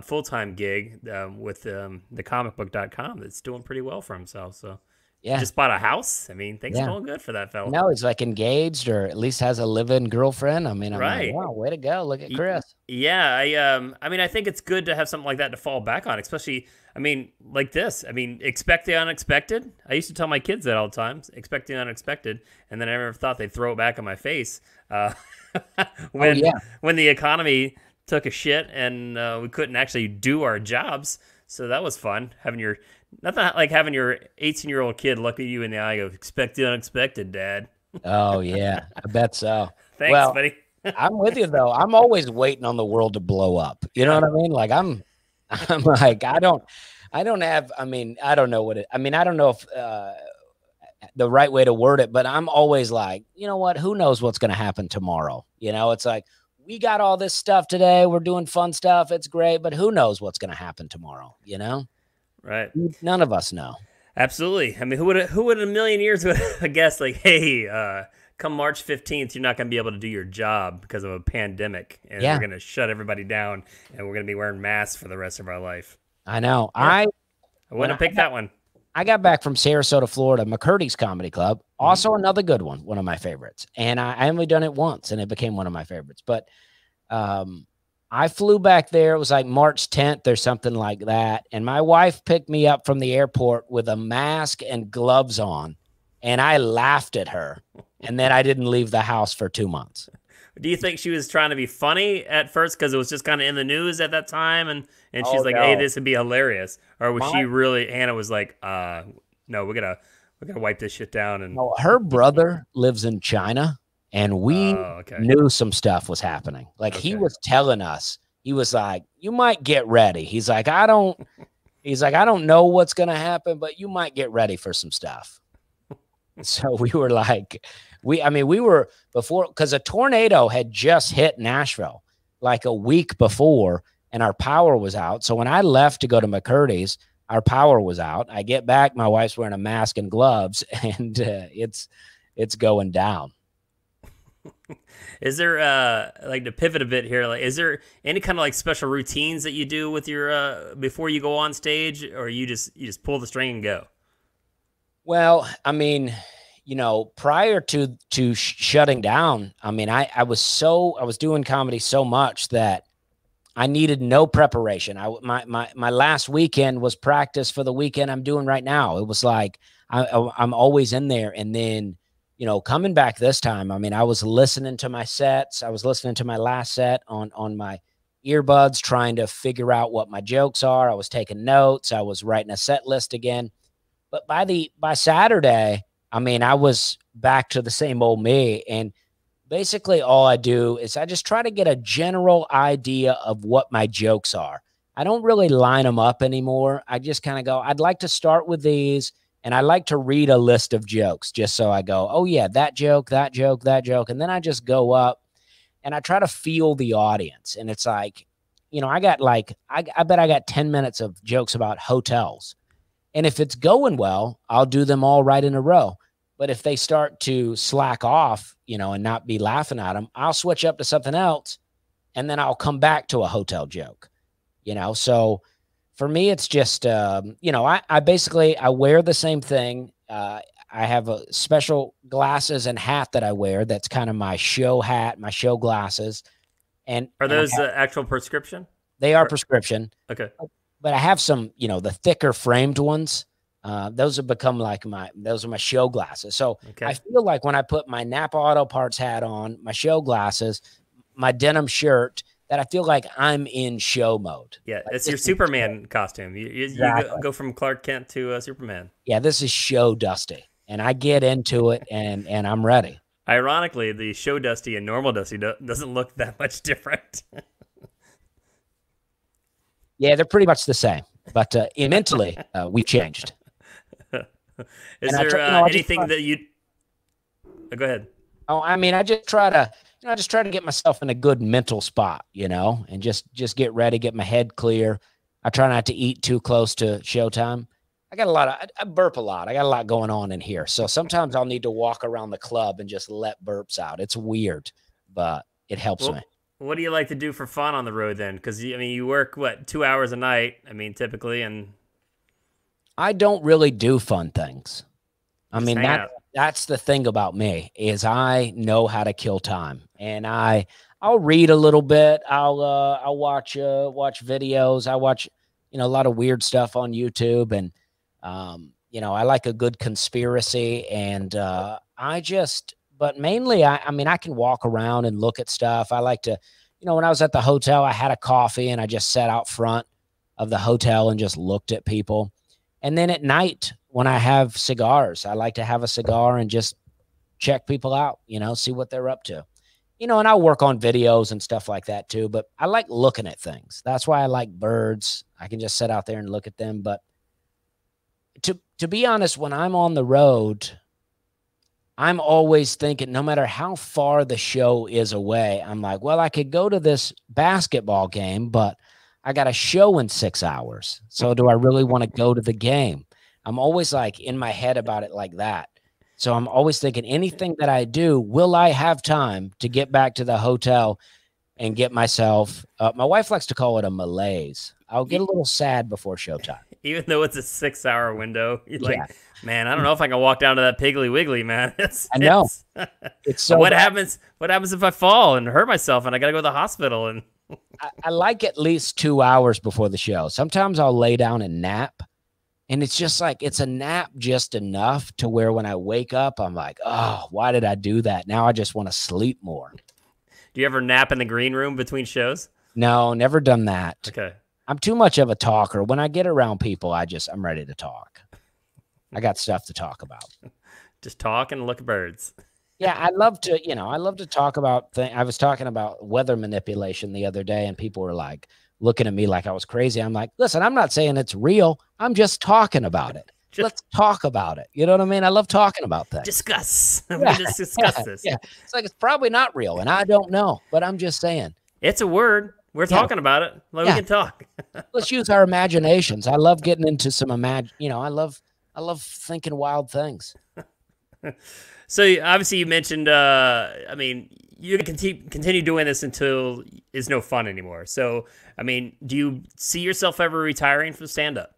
full-time gig with the comicbook.com that's doing pretty well for himself. So yeah, he just bought a house. I mean, things are going good for that fella. No, he's like engaged or at least has a live-in girlfriend. I mean, I'm like, wow, way to go. Look at Chris. Yeah, I think it's good to have something like that to fall back on, especially, like this. Expect the unexpected. I used to tell my kids that all the time, expect the unexpected, and then I never thought they'd throw it back in my face when the economy took a shit and we couldn't actually do our jobs. So that was fun, nothing like having your 18-year-old kid look at you in the eye and go, expect the unexpected, Dad. Oh, yeah, I bet so. Thanks, buddy. I'm with you, though. I'm always waiting on the world to blow up. You know what I mean? Like, I'm like, I don't have, I don't know if the right way to word it, but I'm always like, you know what? Who knows what's going to happen tomorrow? It's like, we got all this stuff today. We're doing fun stuff. It's great, but who knows what's going to happen tomorrow? Right. None of us know. Absolutely. Who would in a million years would have guessed, like, hey, come March 15th, you're not going to be able to do your job because of a pandemic, and we're going to shut everybody down, and we're going to be wearing masks for the rest of our life. I know. Yeah. I wouldn't have picked that one. I got back from Sarasota, Florida, McCurdy's Comedy Club, also another good one of my favorites. And I only done it once, and it became one of my favorites. But I flew back there. It was like March 10th or something like that. And my wife picked me up from the airport with a mask and gloves on. And I laughed at her. And then I didn't leave the house for 2 months. Do you think she was trying to be funny at first because it was just kind of in the news at that time? And she's like, hey, this would be hilarious. Or was she really, Hannah was like, no, we gotta wipe this shit down. And her brother lives in China. And we knew some stuff was happening. Like he was telling us, he was like, you might get ready. He's like, I don't know what's going to happen, but you might get ready for some stuff. So we were like, we were before, because a tornado had just hit Nashville like a week before and our power was out. So when I left to go to McCurdy's, our power was out. I get back, my wife's wearing a mask and gloves, and it's going down. Is there like to pivot a bit here, like is there any kind of like special routines that you do with your before you go on stage, or you just pull the string and go? Well, prior to shutting down, I was doing comedy so much that I needed no preparation. My last weekend was practice for the weekend I'm doing right now. It was like I'm always in there, and then you know, coming back this time, I mean, I was listening to my sets. I was listening to my last set on my earbuds, trying to figure out what my jokes are. I was taking notes. I was writing a set list again. But by Saturday, I mean, I was back to the same old me. And basically all I do is I just try to get a general idea of what my jokes are. I don't really line them up anymore. I just kind of go, I'd like to start with these, and I like to read a list of jokes just so I go, oh yeah, that joke, that joke, that joke. And then I just go up and I try to feel the audience. And it's like, you know, I got like, I bet I got 10 minutes of jokes about hotels. And if it's going well, I'll do them all right in a row. But if they start to slack off, you know, and not be laughing at them, I'll switch up to something else. And then I'll come back to a hotel joke, you know? So for me, it's just, you know, I basically, I wear the same thing. I have a special glasses and hat that I wear. That's kind of my show hat, my show glasses. And are those actual prescription? They are prescription. Okay. But I have some, you know, the thicker framed ones. Those have become like those are my show glasses. So okay. I feel like when I put my Napa Auto Parts hat on, my show glasses, my denim shirt, that I feel like I'm in show mode. Yeah, like it's your Superman costume. You exactly. Go from Clark Kent to Superman. Yeah, this is show Dusty, and I get into it, and I'm ready. Ironically, the show Dusty and normal Dusty doesn't look that much different. Yeah, they're pretty much the same, but mentally, we changed. Is there anything that you? Go ahead. Oh, I mean, I just try to get myself in a good mental spot, you know, and just get ready, get my head clear. I try not to eat too close to showtime. I burp a lot. I got a lot going on in here. So sometimes I'll need to walk around the club and just let burps out. It's weird, but it helps me. What do you like to do for fun on the road then? Because, I mean, you work, 2 hours a night, I mean, typically, and... I don't really do fun things. I mean, that's the thing about me, is I know how to kill time. And I'll read a little bit. I'll watch videos. I watch, you know, a lot of weird stuff on YouTube. And, you know, I like a good conspiracy. And but mainly, I mean, I can walk around and look at stuff. I like to, you know, when I was at the hotel, I had a coffee and I just sat out front of the hotel and just looked at people. And then at night, when I have cigars, I like to have a cigar and just check people out, you know, see what they're up to. You know, and I'll work on videos and stuff like that too. But I like looking at things. That's why I like birds. I can just sit out there and look at them. But to be honest, when I'm on the road, I'm always thinking, no matter how far the show is away, I'm like, well, I could go to this basketball game, but I got a show in 6 hours. So do I really want to go to the game? I'm always like in my head about it like that. So I'm always thinking, anything that I do, will I have time to get back to the hotel and get myself, my wife likes to call it a malaise. I'll get a little sad before showtime. Even though it's a 6 hour window, you're like, man, I don't know if I can walk down to that Piggly Wiggly, man. I know. It's so what happens if I fall and hurt myself and I got to go to the hospital? And I like at least 2 hours before the show. Sometimes I'll lay down and nap. And it's just like, it's a nap just enough to where when I wake up, I'm like, oh, why did I do that? Now I just want to sleep more. Do you ever nap in the green room between shows? No, never done that. Okay. I'm too much of a talker. When I get around people, I'm ready to talk. I got stuff to talk about. Just talk and look at birds. Yeah, I love to talk about things. I was talking about weather manipulation the other day, and people were like looking at me like I was crazy. I'm like, listen, I'm not saying it's real. I'm just talking about it. Let's talk about it. You know what I mean? I love talking about things. Discuss. We just discuss this. Yeah. It's like, it's probably not real, and I don't know, but I'm just saying. It's a word. We're talking about it. We can talk. Let's use our imaginations. I love getting into some I love thinking wild things. So obviously you mentioned, I mean, you can continue doing this until it's no fun anymore. So, I mean, do you see yourself ever retiring from stand-up?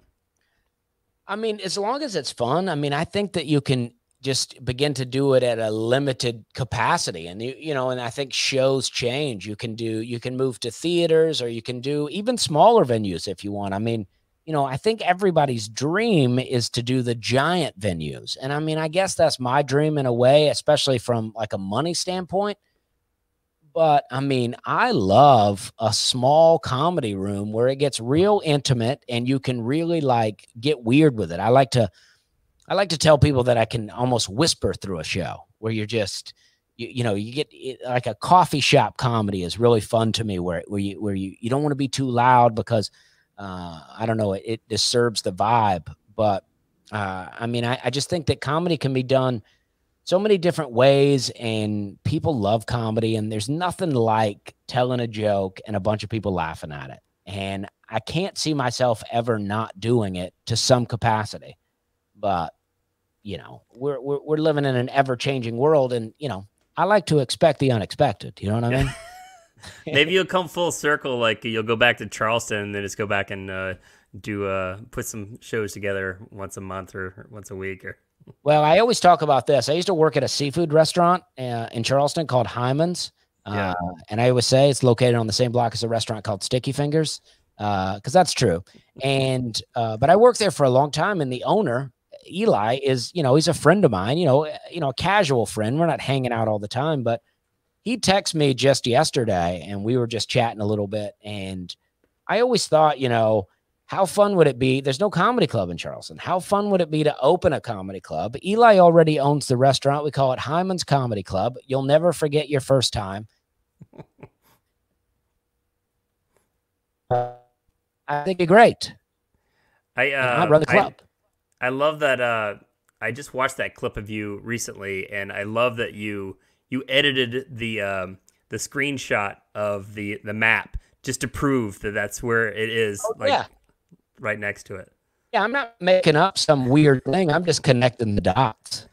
I mean, as long as it's fun. I mean, I think that you can just begin to do it at a limited capacity. And, and I think shows change. You can move to theaters, or you can do even smaller venues if you want. I mean, I think everybody's dream is to do the giant venues. And I mean, I guess that's my dream in a way, especially from like a money standpoint. But I mean, I love a small comedy room where it gets real intimate and you can really like get weird with it. I like to tell people that I can almost whisper through a show where you're just, you get like a coffee shop comedy is really fun to me where you don't want to be too loud because I don't know, it disturbs the vibe. But I mean, I just think that comedy can be done so many different ways, and people love comedy, and there's nothing like telling a joke and a bunch of people laughing at it. And I can't see myself ever not doing it to some capacity. But we're living in an ever-changing world, and I like to expect the unexpected. You know what I mean? Maybe you'll come full circle, like you'll go back to Charleston and then just go back and put some shows together once a month or once a week. Well, I always talk about this. I used to work at a seafood restaurant in Charleston called Hyman's. And I always say it's located on the same block as a restaurant called Sticky Fingers, because that's true. And but I worked there for a long time, and the owner, Eli, is he's a friend of mine. A casual friend. We're not hanging out all the time, but he texted me just yesterday, and we were just chatting a little bit. And I always thought, how fun would it be? There's no comedy club in Charleston. How fun would it be to open a comedy club? Eli already owns the restaurant. We call it Hyman's Comedy Club. You'll never forget your first time. I think you're great. I run the club. I love that. I just watched that clip of you recently, and I love that you edited the screenshot of the map just to prove that that's where it is. Right next to it. Yeah, I'm not making up some weird thing. I'm just connecting the dots.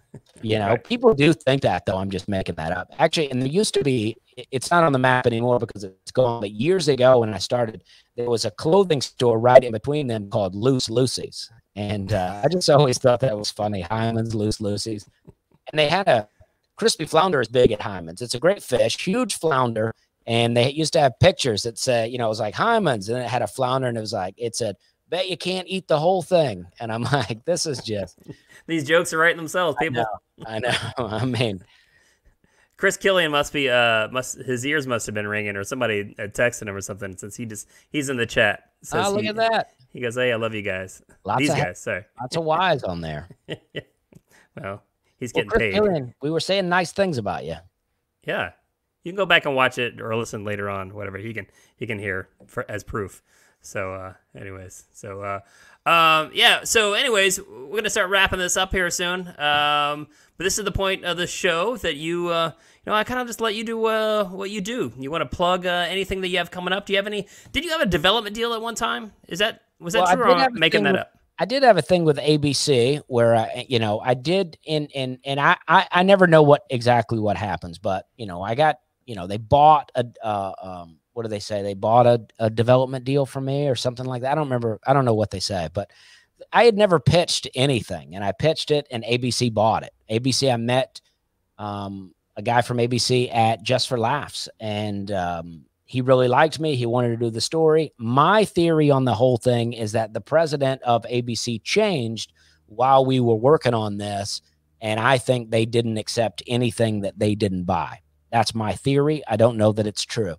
Right. People do think that, though. I'm just making that up. Actually, and there used to be, it's not on the map anymore because it's gone. But years ago when I started, there was a clothing store right in between them called Loose Lucy's. And I just always thought that was funny. Hyman's, Loose Lucy's. And they had a crispy flounder is big at Hyman's. It's a great fish, huge flounder. And they used to have pictures that said, it was like Hyman's. And it had a flounder, and it said, bet you can't eat the whole thing. And I'm like, this is just these jokes are writing themselves, people. I know. I mean, Chris Killian his ears must have been ringing, or somebody had texted him or something, since he's in the chat. Look at that. He goes, hey, I love you guys. Lots of Y's on there. Well, he's getting Chris paid. Killian, we were saying nice things about you. Yeah. You can go back and watch it or listen later on, whatever he can hear as proof. So, anyways, we're going to start wrapping this up here soon. But this is the point of the show that I kind of just let you do what you do. You want to plug anything that you have coming up? Did you have a development deal at one time? Was that true, or am I making that up? I did have a thing with ABC where I did and I never know exactly what happens, but I got, they bought what do they say? They bought a development deal for me or something like that. I don't remember. I don't know what they say, but I had never pitched anything, and I pitched it, and ABC bought it. ABC, I met a guy from ABC at Just for Laughs, and he really liked me. He wanted to do the story. My theory on the whole thing is that the president of ABC changed while we were working on this, and I think they didn't accept anything that they didn't buy. That's my theory. I don't know that it's true.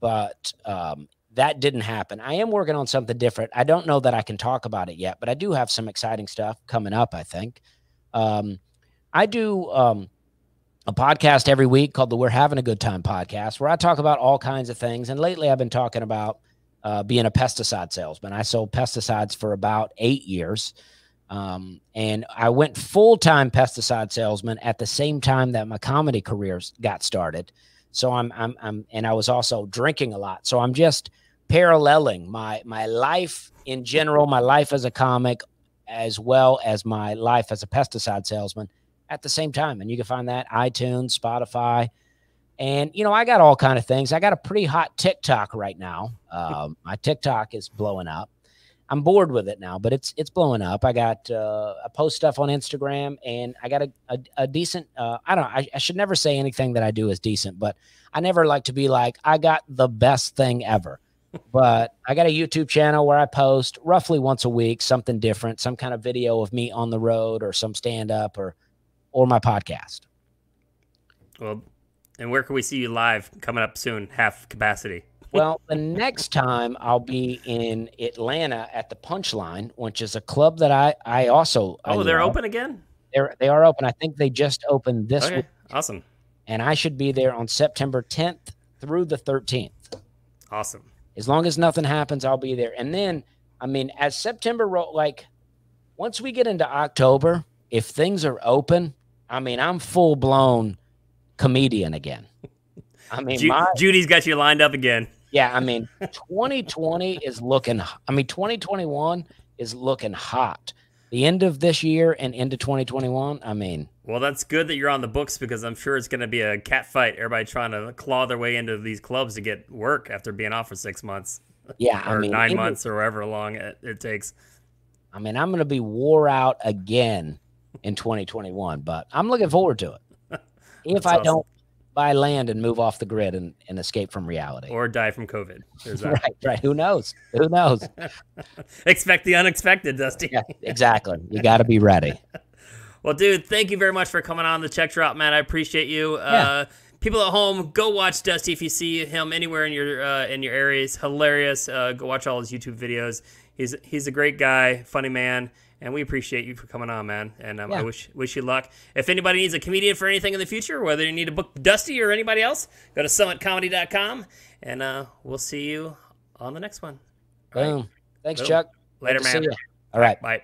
But that didn't happen. I am working on something different. I don't know that I can talk about it yet, but I do have some exciting stuff coming up, I think. I do a podcast every week called the We're Having a Good Time podcast, where I talk about all kinds of things. And lately I've been talking about being a pesticide salesman. I sold pesticides for about 8 years. And I went full-time pesticide salesman at the same time that my comedy careers got started. So and I was also drinking a lot. So I'm just paralleling my life in general, my life as a comic, as well as my life as a pesticide salesman at the same time. And you can find that iTunes, Spotify, and I got all kind of things. I got a pretty hot TikTok right now. My TikTok is blowing up. I'm bored with it now, but it's blowing up. I got I post stuff on Instagram, and I got a decent. I should never say anything that I do is decent, but I never like to be like I got the best thing ever. But I got a YouTube channel where I post roughly once a week, something different, some kind of video of me on the road or some stand up or my podcast. Well, and where can we see you live coming up soon? Half capacity. Well, the next time I'll be in Atlanta at the Punchline, which is a club that I also they're open again? They are open. I think they just opened this week. Awesome. And I should be there on September 10th through the 13th. Awesome. As long as nothing happens, I'll be there. And then, I mean, as September, like, once we get into October, if things are open, I mean, I'm full-blown comedian again. I mean, Judy's got you lined up again. Yeah, I mean, 2020 is looking, 2021 is looking hot. The end of this year and into 2021, I mean. Well, that's good that you're on the books because I'm sure it's going to be a cat fight. Everybody trying to claw their way into these clubs to get work after being off for 6 months. Yeah, or 9 months or however long it takes. I mean, I'm going to be wore out again in 2021, but I'm looking forward to it. If I don't buy land and move off the grid and escape from reality. Or die from COVID. There's that. Right. Who knows? Who knows? Expect the unexpected, Dusty. Yeah, exactly. You got to be ready. Well, dude, thank you very much for coming on the Check Drop, man. I appreciate you. Yeah. People at home, go watch Dusty if you see him anywhere in your area. He's hilarious. Go watch all his YouTube videos. He's a great guy, funny man. And we appreciate you for coming on, man. And I wish you luck. If anybody needs a comedian for anything in the future, whether you need to book Dusty or anybody else, go to summitcomedy.com. And we'll see you on the next one. Boom. Right. Thanks, Chuck. Later, man. All right. Bye.